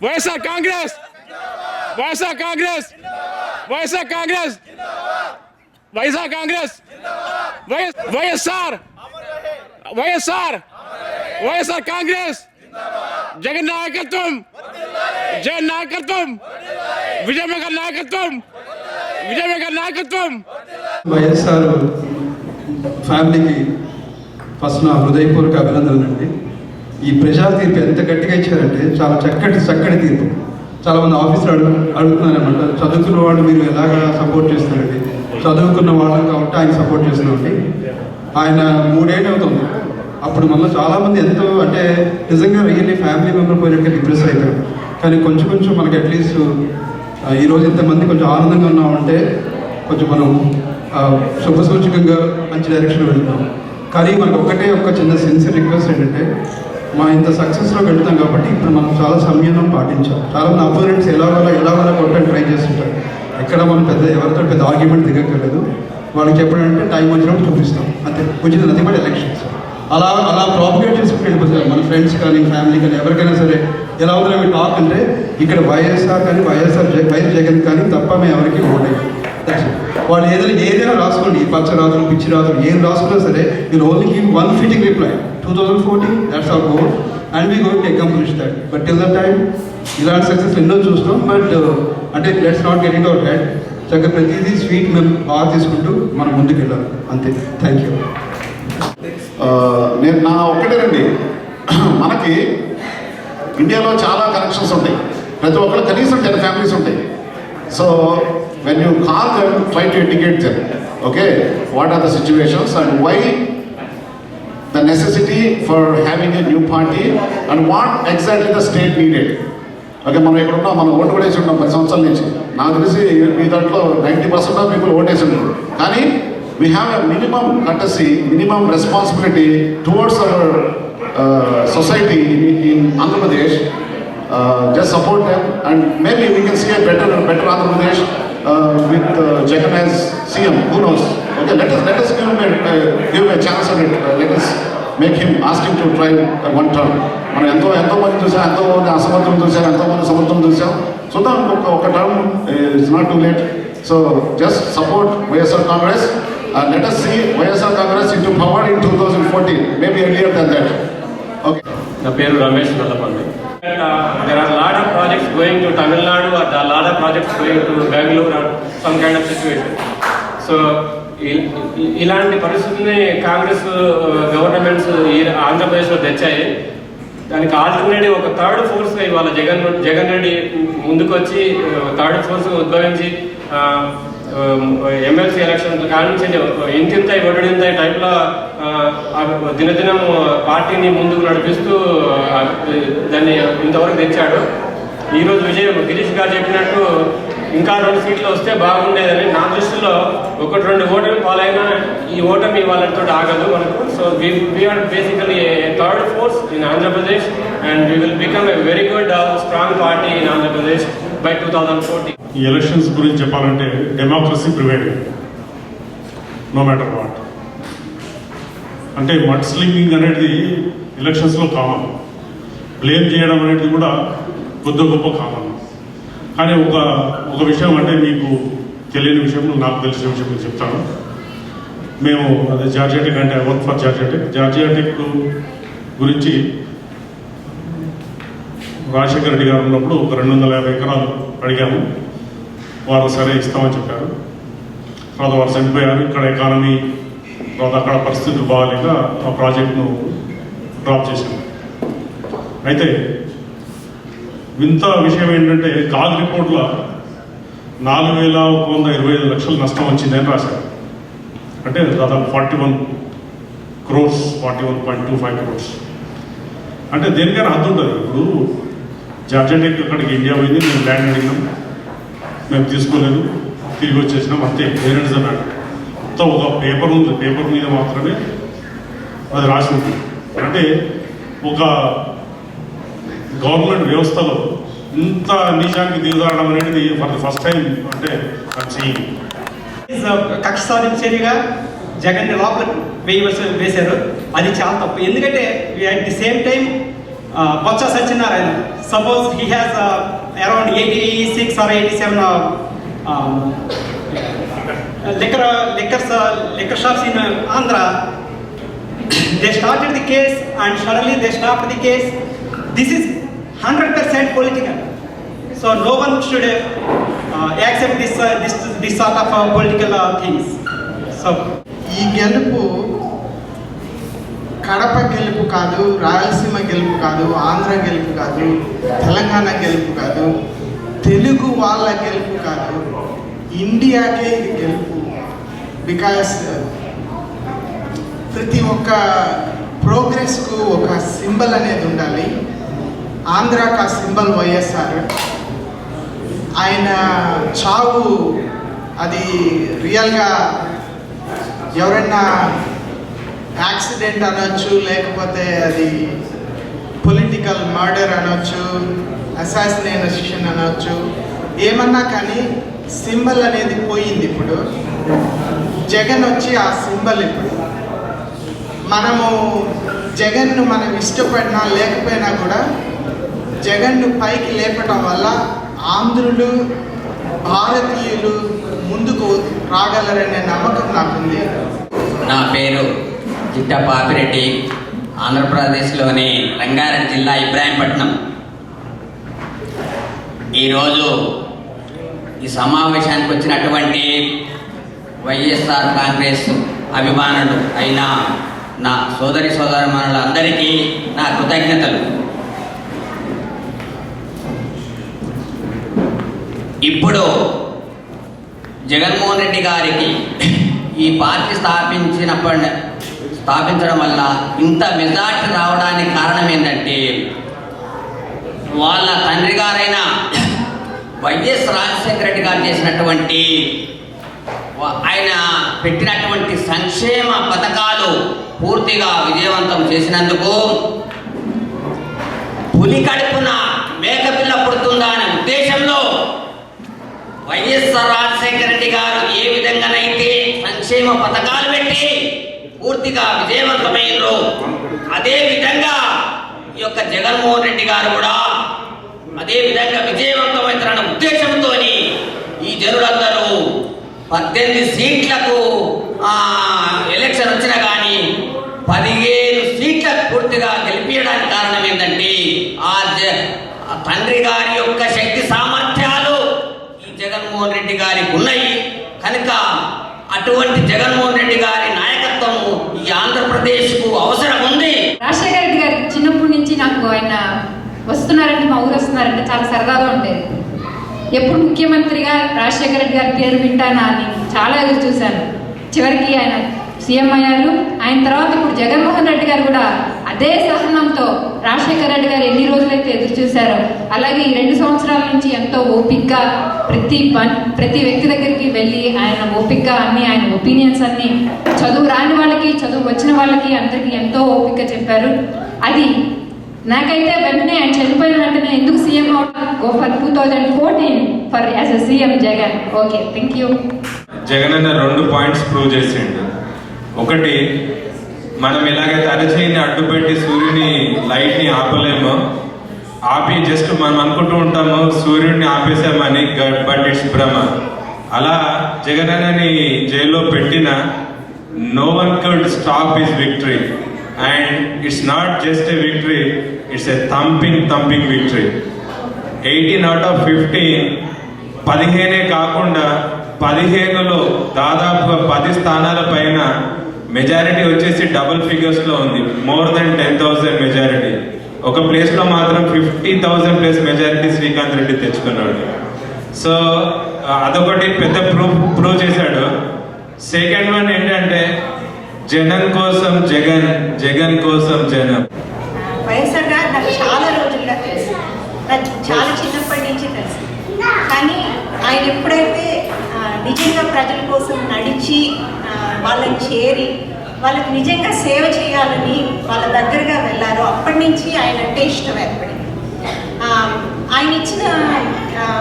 వైఎస్ఆర్ కాంగ్రెస్ వైఎస్ఆర్ కాంగ్రెస్ వైఎస్ఆర్ కాంగ్రెస్ వైఎస్ఆర్ కాంగ్రెస్ వైఎస్ఆర్ వైఎస్ఆర్ వైఎస్ఆర్ కాంగ్రెస్ జగన్ నాయకత్వం జగన్ నాయకత్వం విజయమే గారి నాయకత్వం విజయమే గారి నాయకత్వం. వైఎస్ఆర్ ఫ్యామిలీకి ఫస్ట్ నా హృదయపూర్వక అభినందనలు అండి. ఈ ప్రజా తీర్పు ఎంత గట్టిగా ఇచ్చారంటే చాలా చక్కటి తీర్పు. చాలామంది ఆఫీసులు అడుగుతున్నారన్నమాట, చదువుకున్న వాళ్ళు మీరు ఎలాగా సపోర్ట్ చేస్తున్నారండి, చదువుకున్న వాళ్ళు కాబట్టి ఆయన సపోర్ట్ చేస్తున్నామండి. ఆయన 3 ఏళ్ళు అవుతుంది. అప్పుడు మళ్ళీ చాలామంది ఎంతో అంటే నిజంగా రియల్లీ ఫ్యామిలీ మెంబర్ పోయినట్టు డిప్రెస్ అయిపోయారు. కానీ కొంచెం మనకి అట్లీస్ట్ ఈరోజు ఇంతమంది కొంచెం ఆనందంగా ఉన్నామంటే కొంచెం మనం శుభసూచకంగా మంచి డైరెక్షన్ వెళ్తున్నాం. కానీ మనకు ఒక చిన్న సిన్సియర్ రిక్వెస్ట్ ఏంటంటే, మా ఇంత సక్సెస్లో వెళ్తాం కాబట్టి ఇప్పుడు మనం చాలా సంయమనం పాటించాం. చాలామంది అపోనెంట్స్ ఎలాగోలా కొట్టని ట్రై చేస్తుంటారు. ఎక్కడ మనం ఎవరితో పెద్ద ఆర్గ్యుమెంట్ దిగక్కర్లేదు. వాళ్ళకి చెప్పడంటే టైం వచ్చినప్పుడు చూపిస్తాం అంతే. ఉచిత నది కూడా ఎలక్షన్స్ అలా ప్రాపగేట్ చేసుకుంటూ వెళ్ళిపోతారు. మన ఫ్రెండ్స్ కానీ ఫ్యామిలీ కానీ ఎవరికైనా సరే ఎలా ఉందో మీ టాక్ అంటే ఇక్కడ వైఎస్ఆర్ కానీ వైఎస్ జగన్ కానీ తప్ప మేము ఎవరికి ఓటేది. వాళ్ళు ఏదైనా రాసుకోండి, పచ్చ రాజులు పిచ్చి రాజులు ఏం రాసుకున్నా సరే వీళ్ళు only give 1 fitting reply 2014 that's our goal and we going to accomplish that. But till that time ఇలాంటి సక్సెస్ ఎన్నో చూస్తాం. బట్ అంటే let's not get it our head. చక్కగా ప్రతిదీ స్వీట్ మేము బాగా తీసుకుంటూ మనం ముందుకు వెళ్ళాలి అంతే. Thank you. నేను నా ఒక్కటేనండి, మనకి ఇండియాలో చాలా కనెక్షన్స్ ఉంటాయి. ప్రతి ఒక్కరు కనీసం 10 ఫ్యామిలీస్ ఉంటాయి. So when you call them, try to educate them. Okay, what are the situations and why the necessity for having a new party and what exactly the state needed. Okay, మనం ఇక్కడ ఉన్నాం, మనం vote వేసి ఉన్నాం 10 సంవత్సరాల నుంచి. నాకు తెలిసి ఈ దాంట్లో 90% ఆఫ్ పీపుల్ ఓటేసి ఉన్నారు. కానీ we have a minimum courtesy, minimum responsibility towards our society in Andhra Pradesh. Just support them and maybe we can see a better Andhra Pradesh with Jagan as CM. Who knows? Okay, let us give him a chance on it. Let us make him, ask him to try one term. మనం ఎంతో మంది చూసాం, ఎంతో మంది అసమర్థం చూసాం, ఎంతో మంది సమర్థం చూసాం. చూద్దాం, ఒక term it's not too late. So just support YSR Congress. Let us see YSR Congress into power in 2014, maybe earlier than that. Okay. నా పేరు Ramesh Nallapalli. There are a lot of projects going to Tamil Nadu or a lot of projects going to Bangalore or some kind of situation. So ఇలాంటి పరిస్థితుల్ని Congress governments ఆంధ్రప్రదేశ్లో తెచ్చాయి. దానికి alternative ఒక third ఫోర్స్గా ఇవాళ జగన్ రెడ్డి ముందుకు వచ్చి థర్డ్ ఫోర్స్ ఉద్భవించి ఎమ్మెల్సీ ఎలక్షన్ కానించి ఇంతింతాయి ఒడిడింతాయి టైప్లో దినదినం పార్టీని ముందుకు నడిపిస్తూ దాన్ని ఇంతవరకు తెచ్చాడు. ఈరోజు గిరీష్ గారు చెప్పినట్టు ఇంకా 2 సీట్లు వస్తే బాగుండేదని నా దృష్టిలో 1-2 ఓటమి పాలైనా ఈ ఓటమి వాళ్ళతో ఆగదు మనకు. So we are basically A third force in Andhra Pradesh and we will become a very good strong party in Andhra Pradesh by 2014. ఈ ఎలక్షన్స్ గురించి చెప్పాలంటే డెమోక్రసీ ప్రివైడెడ్ నో మ్యాటర్ వాట్. అంటే మడ్ స్లింగింగ్ అనేది ఎలక్షన్స్లో కామన్, బ్లేమ్ చేయడం అనేది కూడా కొద్ది గొప్ప కామన్. కానీ ఒక విషయం అంటే మీకు తెలియని విషయం, నాకు తెలిసిన విషయం నేను చెప్తాను. మేము అదే జార్జియా టెక్ అంటే వర్క్ ఫర్ జార్జియా టెక్ గురించి రాజశేఖర రెడ్డి గారు ఉన్నప్పుడు ఒక 250 ఎకరాలు అడిగాము. వారు సరే ఇస్తామని చెప్పారు. తర్వాత వారు చనిపోయారు. ఇక్కడ ఎకానమీ తర్వాత అక్కడ పరిస్థితులు బాగాలేక ఆ ప్రాజెక్ట్ను డ్రాప్ చేశాము. అయితే వింత విషయం ఏంటంటే కాగ్ రిపోర్ట్లో 4,125 లక్షలు నష్టం వచ్చిందని రాశారు. అంటే దాదాపు 41 crores, 41.25 crores. అంటే దేనికైనా హద్దు ఉంటుంది. ఇప్పుడు జార్జియా టెక్ అక్కడికి ఇండియా పోయింది, మేము ల్యాండ్ అడిగినాం, మేము తీసుకోలేదు, తిరిగి వచ్చేసినాం అంతే. పేరెంట్స్ అన్నాడు మొత్తం ఒక పేపర్ ఉంది, పేపర్ మీద మాత్రమే అది రాసి ఉంటుంది. అంటే ఒక గవర్నమెంట్ వ్యవస్థలో ఇంత నీచానికి దిగజారడం అనేది ఫర్ ది ఫస్ట్ టైం అంటే కక్ష సాధించేదిగా జగన్ లోపల వేశారు. అది చాలా తప్పు. ఎందుకంటే at the same time Botcha Satyanarayana. Suppose he has around 86 or 87 liquor shops in Andhra. They started the case and suddenly they stopped the case. This is 100% political. So no one should accept this sort of political things. So ఈ గెలుపు కడప గెలుపు కాదు, రాయలసీమ గెలుపు కాదు, ఆంధ్ర గెలుపు కాదు, తెలంగాణ గెలుపు కాదు, తెలుగు వాళ్ళ గెలుపు కాదు, ఇండియాకే ఇది గెలుపు. బికాస్ ప్రతి ఒక్క ప్రోగ్రెస్కు ఒక సింబల్ అనేది ఉండాలి. ఆంధ్రాకు ఆ సింబల్ వైఎస్ఆర్. ఆయన చావు అది రియల్గా ఎవరైనా యాక్సిడెంట్ అనొచ్చు, లేకపోతే అది పొలిటికల్ మర్డర్ అనొచ్చు, అసాసినేషన్ అనొచ్చు, ఏమన్నా కానీ సింబల్ అనేది పోయింది. ఇప్పుడు జగన్ వచ్చి ఆ సింబల్. ఇప్పుడు మనము జగన్ను మనం ఇష్టపడినా లేకపోయినా కూడా జగన్ను పైకి లేపటం వల్ల ఆంధ్రులు, భారతీయులు ముందుకు రాగలరనే నమ్మకం నాకుంది. నా పేరు చిట్ట పాపిరెడ్డి, ఆంధ్రప్రదేశ్లోని రంగారెడ్డి జిల్లా ఇబ్రాహీంపట్నం. ఈరోజు ఈ సమావేశానికి వచ్చినటువంటి వైఎస్ఆర్ కాంగ్రెస్ అభిమానులు అయిన నా సోదరి సోదరీమణులందరికీ నా కృతజ్ఞతలు. ఇప్పుడు జగన్మోహన్ రెడ్డి గారికి ఈ పార్టీ స్థాపించడం వల్ల ఇంత మెజార్టీ రావడానికి కారణం ఏంటంటే వాళ్ళ తండ్రి గారైన వైఎస్ రాజశేఖర రెడ్డి గారు చేసినటువంటి ఆయన పెట్టినటువంటి సంక్షేమ పథకాలు పూర్తిగా విజయవంతం చేసినందుకు పులి కడుపున మేకపిల్ల పుడుతుందా అనే ఉద్దేశంలో వైఎస్ఆర్ రాజశేఖర రెడ్డి గారు ఏ విధంగానైతే సంక్షేమ పథకాలు పెట్టి పూర్తిగా విజయవంతమైనరు, అదే విధంగా ఈ యొక్క జగన్మోహన్ రెడ్డి గారు కూడా అదే విధంగా విజయవంతమవుతారన్న ఉద్దేశంతో ఈ జనులందరూ 18 సీట్లకు ఎలక్షన్ వచ్చినా కానీ 15 సీట్లకు పూర్తిగా గెలిపించడానికి కారణం ఏంటంటే ఆ తండ్రి గారి యొక్క శక్తి సామర్థ్యాలు ఈ జగన్మోహన్ రెడ్డి గారికి ఉన్నాయి. కనుక అటువంటి జగన్మోహన్ రెడ్డి గారి నాయకత్వము ఈ ఆంధ్రప్రదేశ్కు అవసరం ఉంది. రాజశేఖర రెడ్డి గారు చిన్నప్పటి నుంచి నాకు ఆయన వస్తున్నారంటే, మా ఊరు వస్తున్నారంటే చాలా సరదాగా ఉండేది. ఎప్పుడు ముఖ్యమంత్రిగా రాజశేఖర రెడ్డి గారి పేరు వింటానా అని చాలా ఎదురు చూశాను. చివరికి ఆయన సీఎం అయ్యారు. ఆయన తర్వాత ఇప్పుడు జగన్మోహన్ రెడ్డి గారు కూడా అదే సహనంతో రాజశేఖర రెడ్డి గారు ఎన్ని రోజులైతే ఎదురు చూశారో అలాగే ఈ 2 సంవత్సరాల నుంచి ఎంతో ఓపిక్గా ప్రతి వ్యక్తి దగ్గరికి వెళ్ళి ఆయన ఓపిక్గా అన్ని ఆయన ఒపీనియన్స్ అన్ని చదువు రాని వాళ్ళకి, చదువు వచ్చిన వాళ్ళకి అందరికీ ఎంతో ఓపిక్గా చెప్పారు. అది నాకైతే వెంటనే ఆయన చనిపోయిన వెంటనే ఎందుకు సీఎం అవుతాం, go for 2014 for as a CM Jagan. Okay, thank you. Jagan అన్న 2 పాయింట్స్ ప్రూవ్ చేసిండు. ఒకటి, మనం ఎలాగైతే అరచేయిని అడ్డుపెట్టి సూర్యుని లైట్ని ఆపలేమో, ఆపి జస్ట్ మనం అనుకుంటూ ఉంటాము సూర్యుడిని ఆపేసామని, బట్ ఇట్స్ భ్రమ. అలా జగన్ అన్నని జైల్లో పెట్టిన no one could stop his victory, and it's not just a victory, it's a thumping victory. 18 out of 15, 15 కాకుండా 15లో దాదాపుగా 10 స్థానాల పైన మెజారిటీ వచ్చేసి డబుల్ ఫిగర్స్లో ఉంది. More than 10,000 majority. ఒక ప్లేస్లో మాత్రం 50,000 ప్లస్ మెజారిటీ శ్రీకాంత్ రెడ్డి తెచ్చుకున్నాడు. సో అదొకటి పెద్ద ప్రూవ్ చేశాడు. సెకండ్ వన్ ఏంటంటే జనం కోసం జగన్, జగన్ కోసం జనం. వైఎస్ఆర్ గారు నాకు చాలా రోజులుగా తెలుసు, నాకు చాలా చిన్నప్పటి నుంచి తెలుసు. కానీ ఆయన ఎప్పుడైతే నిజంగా ప్రజల కోసం నడిచి వాళ్ళని చేరి వాళ్ళకి నిజంగా సేవ చేయాలని వాళ్ళ దగ్గరగా వెళ్ళారో అప్పటి నుంచి ఆయన అంటే ఇష్టం ఏర్పడింది. ఆయన ఇచ్చిన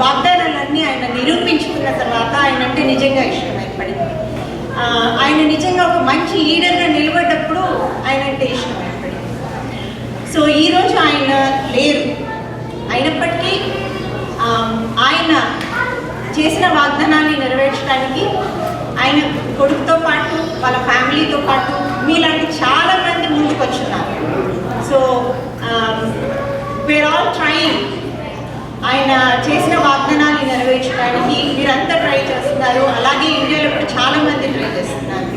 వాగ్దానాలన్నీ ఆయన నిరూపించుకున్న తర్వాత ఆయన అంటే నిజంగా ఇష్టం ఏర్పడింది. ఆయన నిజంగా ఒక మంచి లీడర్గా నిలబడ్డప్పుడు ఆయన అంటే ఇష్టం ఏర్పడింది. సో ఈరోజు ఆయన లేరు, అయినప్పటికీ ఆయన చేసిన వాగ్దానాన్ని నెరవేర్చడానికి ఆయన కొడుకుతో పాటు వాళ్ళ ఫ్యామిలీతో పాటు మీలాంటి చాలామంది ముందుకు వచ్చున్నారు. So we are all trying. ఆయన చేసిన వాగ్దానాన్ని నెరవేర్చడానికి మీరంతా ట్రై చేస్తున్నారు, అలాగే ఇండియాలో కూడా చాలామంది ట్రై చేస్తున్నారు.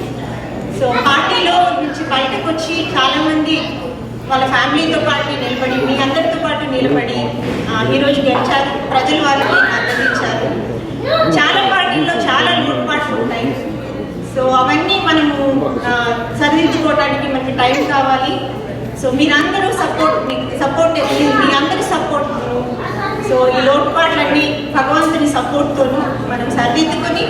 సో పార్టీలో నుంచి బయటకు వచ్చి చాలామంది వాళ్ళ ఫ్యామిలీతో పాటు నిలబడి, మీ అందరితో పాటు నిలబడి ఈరోజు గెలిచారు. ప్రజలు వాళ్ళని ఆదరించారు. చాలా పార్టీల్లో చాలా లోటుపాట్లు ఉంటాయి. సో అవన్నీ మనము సరిదిద్దుకోవడానికి మనకి టైం కావాలి. సో మీరందరూ సపోర్ట్ మీ అందరి సపోర్ట్. సో ఈ లోటుపాట్లన్నీ భగవంతుని సపోర్ట్తోనూ మనం సరిదిద్దుకొని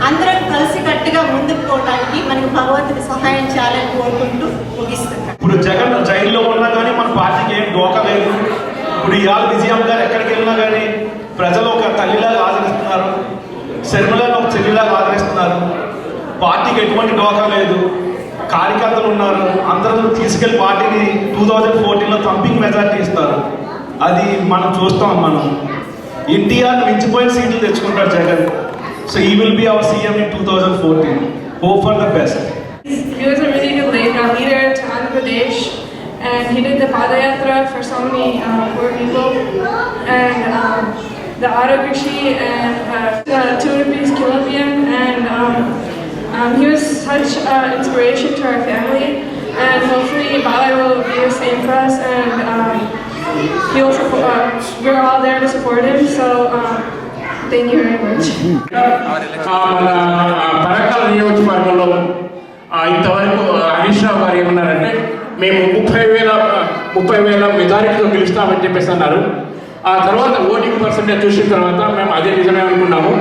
అందరం కలిసి కట్టుగా ముందుకు పోవడానికి మనకు భగవంతుని సహాయం చేయాలని కోరుకుంటూ ముగిస్తున్నాం. ఇప్పుడు జగన్ జైల్లో ఉన్నా కానీ మన పార్టీకి ఏం డోకా లేదు. ఇప్పుడు ఇవాళ విజయం గారు ఎక్కడికి వెళ్ళినా కానీ ప్రజలు ఒక తల్లిలాగా ఆదరిస్తున్నారు, శర్మలను ఒక చెల్లిలాగా ఆదరిస్తున్నారు. పార్టీకి ఎటువంటి డోకా లేదు. కార్యకర్తలు ఉన్నారు, అందరూ తీసుకెళ్లి పార్టీని 2014లో థంపింగ్ మెజార్టీ ఇస్తారు. అది మనం చూస్తాం. మనం ఇండియాను మించిపోయిన సీట్లు తెచ్చుకుంటారు Jagan. So he will be our CM in 2014. Hope for the best. He was a really good leader to Andhra Pradesh, and he did the Padayatra for so many poor people, and the Arogrishi and 2 rupees kilogram, and he was such an inspiration to our family, and hopefully Balai will be the same for us, and he'll support, we're all there to support him, so thank you very much. మన పరకాల నియోజకవర్గంలో ఇంతవరకు హరీష్ రావు గారు ఏమన్నారంటే మేము 30,000 మెజారిటీతో గెలుస్తామని చెప్పేసి అన్నారు. ఆ తర్వాత ఓటింగ్ పర్సెంటేజ్ చూసిన తర్వాత మేము అదే నిజమే అనుకున్నాము.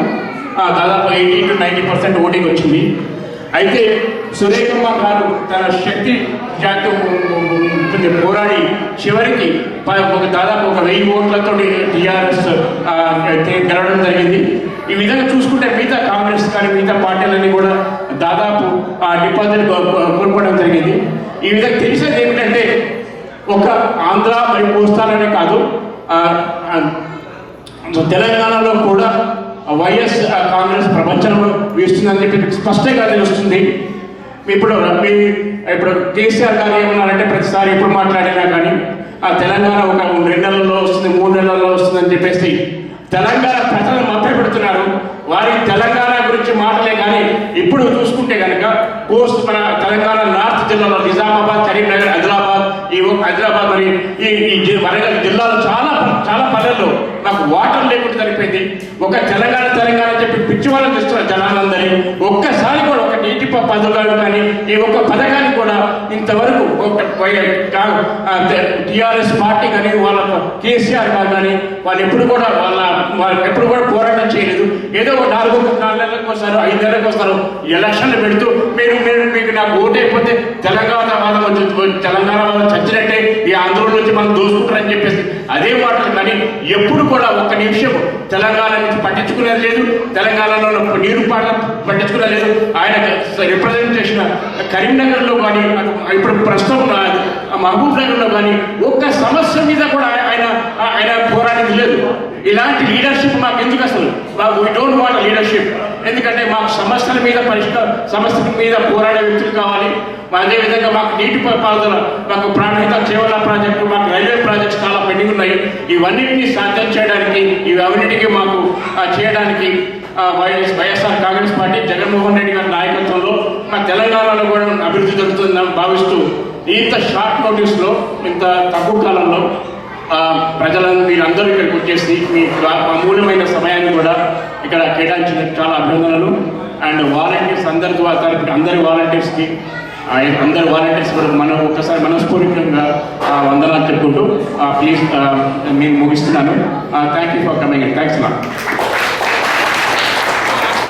దాదాపు 80 to 90% ఓటింగ్ వచ్చింది. అయితే సురేఖమ్మ గారు తన శక్తి జాతి పోరాడి చివరికి దాదాపు 1000 ఓట్లతో టీఆర్ఎస్ గెలవడం జరిగింది. ఈ విధంగా చూసుకుంటే మిగతా కాంగ్రెస్ కానీ మిగతా పార్టీలన్నీ కూడా దాదాపు డిపాజిట్ కోల్పోవడం జరిగింది. ఈ విధంగా తెలిసేది ఏమిటంటే ఒక ఆంధ్ర మరియు కోస్తాలోనే కాదు, తెలంగాణలో కూడా వైఎస్ కాంగ్రెస్ ప్రపంచంలో వీస్తుందని చెప్పి స్పష్టంగా తెలుస్తుంది. ఇప్పుడు కేసీఆర్ గారు ఏమన్నారంటే ప్రతిసారి ఎప్పుడు మాట్లాడినా కానీ తెలంగాణ ఒక 2 నెలల్లో వస్తుంది, 3 నెలల్లో వస్తుందని చెప్పేసి తెలంగాణ ప్రజలను మభ్యపెడుతున్నారు. వారి తెలంగాణ గురించి మాటలే కానీ ఇప్పుడు చూసుకుంటే కనుక కోస్ట్ మన తెలంగాణ నార్త్ జిల్లాలో నిజామాబాద్, కరీంనగర్, హైదరాబాద్ మరి ఈ వరంగల్ జిల్లాలో చాలా పల్లెల్లో నాకు వాటర్ లేకుండా సరిపోయింది. ఒక తెలంగాణ అని చెప్పి పిచ్చి వాళ్ళని తెస్తున్నారు జనాలందరినీ. ఒక్కసారి కూడా ఒక నీటి పథకాలు కానీ ఈ ఒక్క పథకాన్ని కూడా ఇంతవరకు టీఆర్ఎస్ పార్టీ కానీ వాళ్ళ కేసీఆర్ గారు కానీ వాళ్ళు ఎప్పుడు కూడా పోరాటం చేయలేదు. ఏదో 4 నెలలకు వస్తారు, 5 నెలలకు వస్తారు, ఎలక్షన్లు పెడుతూ మీకు నాకు ఓటు అయిపోతే తెలంగాణ వాళ్ళు చచ్చినట్టే ఈ ఆంధ్ర నుంచి మనం దోసుకుంటారని చెప్పేసి అదే మాటలు. కానీ ఎప్పుడు కూడా ఒక్క నిమిషం తెలంగాణ నుంచి పట్టించుకునేది లేదు, తెలంగాణలో నీరు పట్టించుకునేది లేదు. ఆయన రిప్రజెంట్ చేసిన కరీంనగర్లో కానీ ఇప్పుడు ప్రస్తుతం మహబూబ్ నగర్లో కానీ ఒక్క సమస్య మీద కూడా ఆయన పోరాటం లేదు. ఇలాంటి లీడర్షిప్ మాకు ఎందుకు అసలు? We don't want leadership. ఎందుకంటే మాకు సమస్యల మీద పోరాడే వ్యక్తులు కావాలి. అదేవిధంగా మాకు నీటి పారుదల, మాకు ప్రాణహిత చేవల ప్రాజెక్టు, మాకు రైల్వే ప్రాజెక్ట్స్ చాలా పెండింగ్ ఉన్నాయి. ఇవన్నింటినీ సాధ్యం చేయడానికి, ఇవన్నిటికీ మాకు చేయడానికి వైఎస్ఆర్ కాంగ్రెస్ పార్టీ జగన్మోహన్ రెడ్డి గారి నాయకత్వంలో మా తెలంగాణలో కూడా అభివృద్ధి జరుగుతుందని భావిస్తూ ఇంత షార్ట్ నోటీస్లో, ఇంత తక్కువ కాలంలో మీరందరూ ఇక్కడికి వచ్చేసి మీ అమూల్యమైన సమయాన్ని కూడా ఇక్కడ కేటాయించిన చాలా అభినందనలు. అండ్ వాలంటీర్స్ అందరి వాలంటీర్స్కి కూడా మనం ఒక్కసారి మనస్ఫూర్తికంగా వందనాలు చెప్పుకుంటూ ప్లీజ్ నేను ముగిస్తున్నాను. Thank you for coming. Thanks lot.